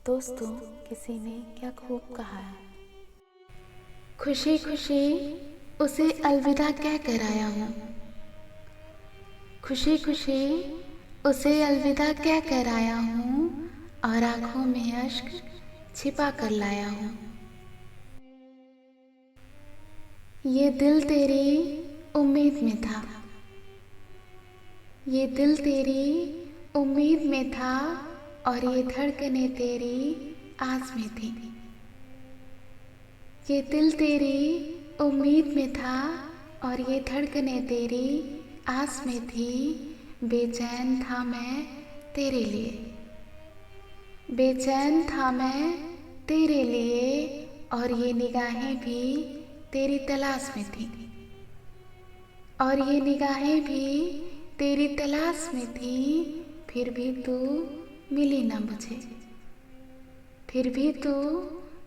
दोस्तों, किसी ने क्या खूब कहा है, खुशी खुशी उसे अलविदा कह कर आया हूँ। खुशी खुशी उसे अलविदा कह कर आया हूँ और आँखों में अश्क छिपा कर लाया हूँ। ये दिल तेरी उम्मीद में था, ये दिल तेरी उम्मीद में था और ये धड़कनें तेरी आस में थी। ये दिल तेरी उम्मीद में था और ये धड़कनें तेरी आस में थी। बेचैन था मैं तेरे लिए, बेचैन था मैं तेरे लिए और ये निगाहें भी तेरी तलाश में थी, और ये निगाहें भी तेरी तलाश में थी। फिर भी तू मिली ना मुझे, फिर भी तू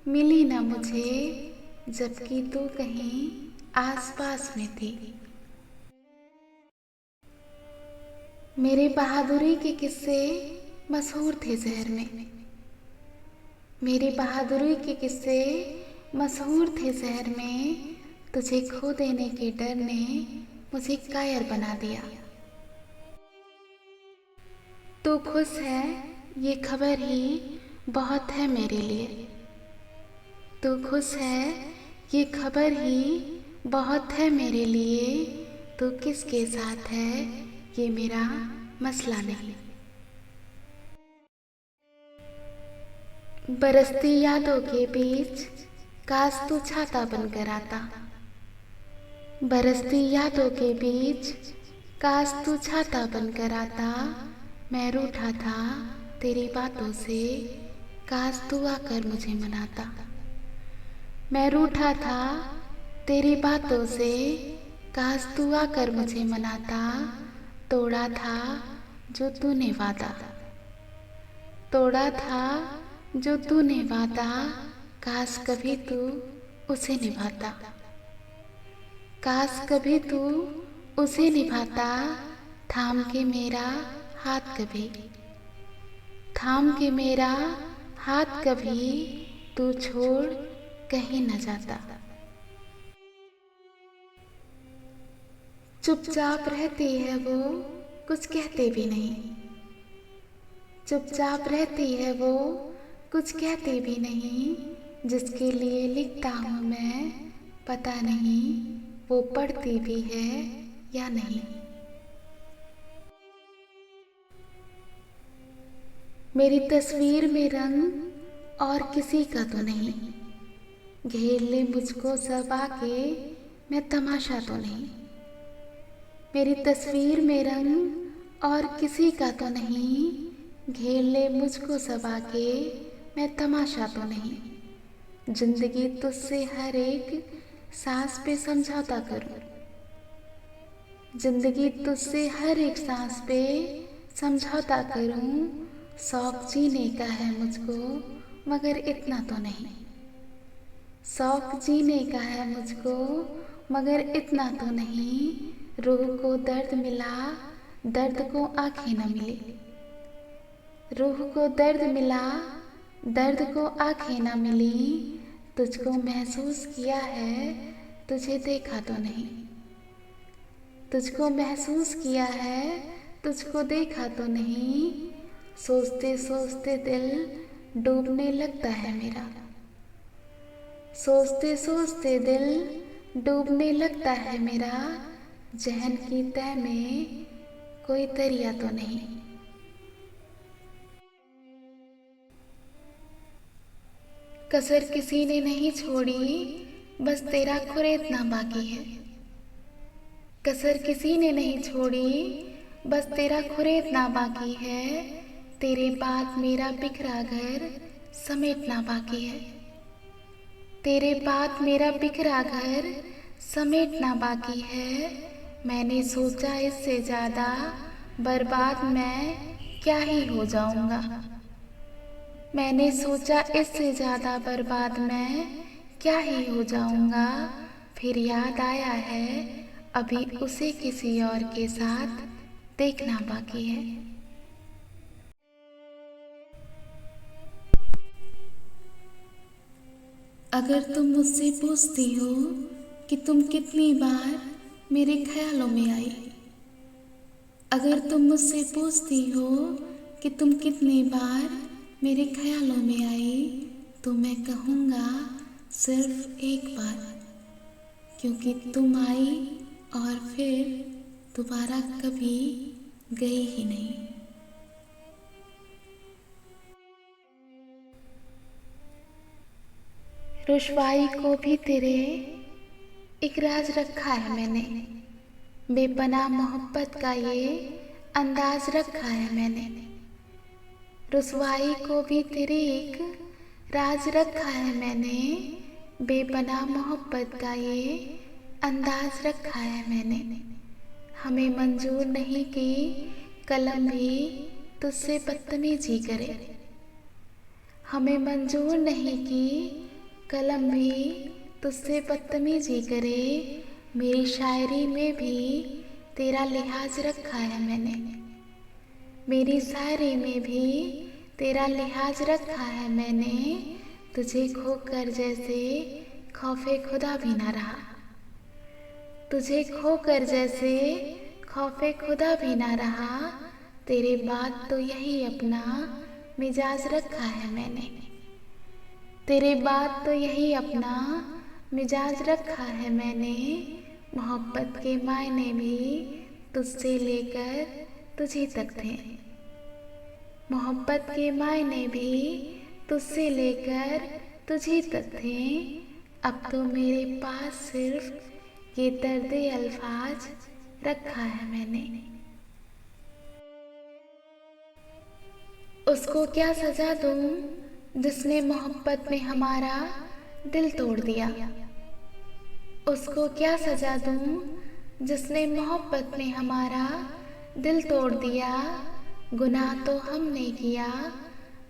मिली ना मुझे, जबकि तू कहीं आसपास में थी। मेरे बहादुरी के किस्से मशहूर थे शहर में, मेरी बहादुरी के किस्से मशहूर थे शहर में। तुझे खो देने के डर ने मुझे कायर बना दिया। तू खुश है ये खबर ही बहुत है मेरे लिए, तू खुश है ये खबर ही बहुत है मेरे लिए। तू किसके साथ है ये मेरा मसला नहीं। बरसती यादों के बीच काश तू छाता बनकर आता, बरसती यादों के बीच काश तू छाता बनकर आता। मैं रूठा था तेरी बातों से, काश तू आकर मुझे मनाता। मैं रूठा था तेरी बातों से, काश तू आकर मुझे मनाता। तोड़ा था जो तूने वादा, तोड़ा था जो तूने वादा, काश कभी तू उसे निभाता, काश कभी तू उसे निभाता। थाम के मेरा हाथ कभी, थाम के मेरा हाथ कभी, तू छोड़ कहीं न जाता। चुपचाप रहती है वो, कुछ कहते भी नहीं, चुपचाप रहती है वो, कुछ कहती भी नहीं। जिसके लिए लिखता हूँ मैं पता नहीं वो पढ़ती भी है या नहीं। मेरी तस्वीर में रंग और किसी का तो नहीं, घेर ले मुझको सब आके मैं तमाशा तो नहीं। मेरी तस्वीर में रंग और किसी का तो नहीं, घेर ले मुझको सब आके मैं तमाशा तो नहीं। जिंदगी तुझसे हर एक सांस पे समझौता करूं, जिंदगी तुझसे हर एक सांस पे समझौता करूं। शौक जीने का है मुझको मगर इतना तो नहीं, शौक जीने का है मुझको मगर इतना तो नहीं। रूह को दर्द मिला, दर्द को आंखें न मिले, रूह को दर्द मिला, दर्द को आंखें न मिली। तुझको महसूस किया है तुझे देखा तो नहीं, तुझको महसूस किया है तुझको देखा तो नहीं। सोचते सोचते दिल डूबने लगता है मेरा, सोचते सोचते दिल डूबने लगता है मेरा। जहन की तह में कोई दरिया तो नहीं। कसर किसी ने नहीं छोड़ी, बस तेरा कुरेदना बाकी है, कसर किसी ने नहीं छोड़ी, बस तेरा कुरेदना बाकी है। तेरे बाद मेरा बिखरा घर समेटना बाकी है, तेरे बाद मेरा बिखरा घर समेटना बाकी है। मैंने सोचा इससे ज़्यादा बर्बाद मैं क्या ही हो जाऊंगा, मैंने सोचा इससे ज़्यादा बर्बाद मैं क्या ही हो जाऊंगा। फिर याद आया है अभी उसे किसी और के साथ देखना बाकी है। अगर तुम मुझसे पूछती हो कि तुम कितनी बार मेरे ख्यालों में आई, अगर तुम मुझसे पूछती हो कि तुम कितनी बार मेरे ख्यालों में आई, तो मैं कहूँगा सिर्फ एक बार, क्योंकि तुम आई और फिर दोबारा कभी गई ही नहीं। रुसवाई को भी तेरे एक राज रखा है मैंने, बेपनाह मोहब्बत का ये अंदाज रखा है मैंने। रुसवाई को भी तेरे एक राज रखा है मैंने, बेपनाह मोहब्बत का ये अंदाज रखा है मैंने। हमें मंजूर नहीं कि कलम भी तुझसे बदतमीजी करे, हमें मंजूर नहीं कि कलम भी तुझसे बदतमीजी करे। मेरी शायरी में भी तेरा लिहाज रखा है मैंने, मेरी शायरी में भी तेरा लिहाज रखा है मैंने। तुझे खोकर जैसे खौफे खुदा भी ना रहा, तुझे खोकर जैसे खौफे खुदा भी ना रहा। तेरे बाद तो यही अपना मिजाज रखा है मैंने, तेरे बाद तो यही अपना मिजाज रखा है मैंने। मोहब्बत के मायने भी तुझसे लेकर तुझे तक थे, मोहब्बत के मायने भी तुझसे लेकर तुझे तक थे। अब तो मेरे पास सिर्फ ये दर्द अल्फाज रखा है मैंने। उसको क्या सजा दूं जिसने मोहब्बत में हमारा दिल तोड़ दिया, उसको क्या सजा दूं जिसने मोहब्बत में हमारा दिल तोड़ दिया। गुनाह तो हमने किया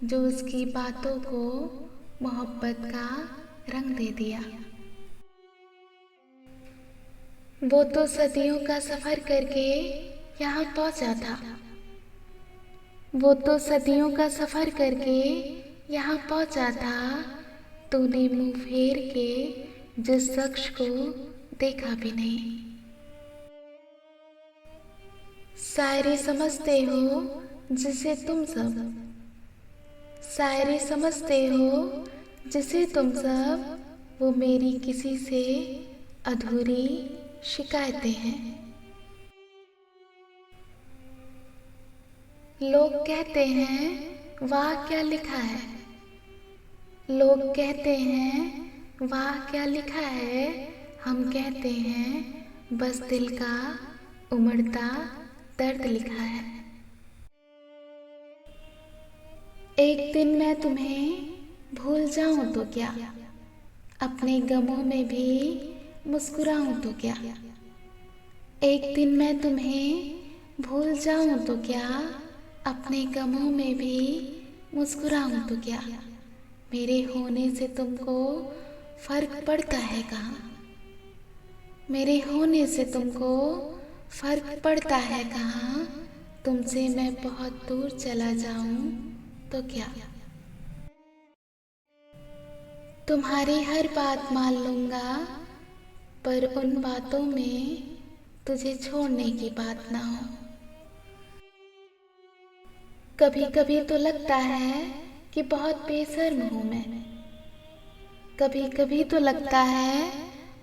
जो उसकी बातों को मोहब्बत का रंग दे दिया। वो तो सदियों का सफ़र करके यहाँ पहुँचा था, वो तो सदियों का सफ़र करके यहाँ पहुँचा था। तूने मुँह फेर के जिस शख्स को देखा भी नहीं। शायरी समझते हो जिसे तुम सब, शायरी समझते हो जिसे तुम सब, वो मेरी किसी से अधूरी शिकायतें हैं। लोग कहते हैं वाह क्या लिखा है, लोग कहते हैं वाह क्या लिखा है। हम कहते हैं बस दिल का उमड़ता दर्द लिखा है। एक दिन मैं तुम्हें भूल जाऊं तो क्या, अपने गमों में भी मुस्कुराऊं तो क्या। एक दिन मैं तुम्हें भूल जाऊं तो क्या, अपने गमों में भी मुस्कुराऊं तो क्या। मेरे होने से तुमको फर्क पड़ता है कहाँ, मेरे होने से तुमको फर्क पड़ता है कहाँ। तुमसे मैं बहुत दूर चला जाऊं तो क्या, तुम्हारी हर बात मान लूंगा, पर उन बातों में तुझे छोड़ने की बात ना हो। कभी कभी तो लगता है कि बहुत बेशर्म हूँ मैं, कभी कभी तो लगता है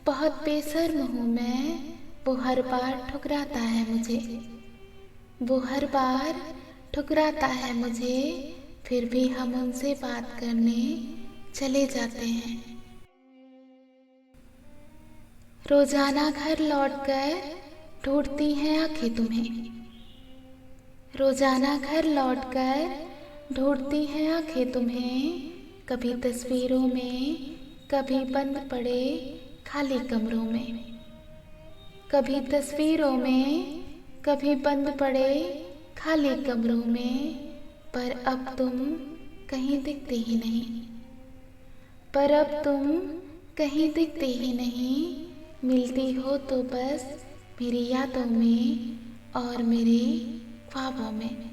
बहुत बेशर्म हूँ मैं। वो हर बार ठुकराता है मुझे, वो हर बार ठुकराता है मुझे, फिर भी हम उनसे बात करने चले जाते हैं। रोजाना घर लौटकर ढूंढती हैं आंखें तुम्हें, रोजाना घर लौटकर ढूंढती हैं आंखें तुम्हें। कभी तस्वीरों में, कभी बंद पड़े खाली कमरों में, कभी तस्वीरों में, कभी बंद पड़े खाली कमरों में। पर अब तुम कहीं दिखते ही नहीं, पर अब तुम कहीं दिखते ही नहीं। मिलती हो तो बस मेरी यादों में और मेरे ख्वाबों में।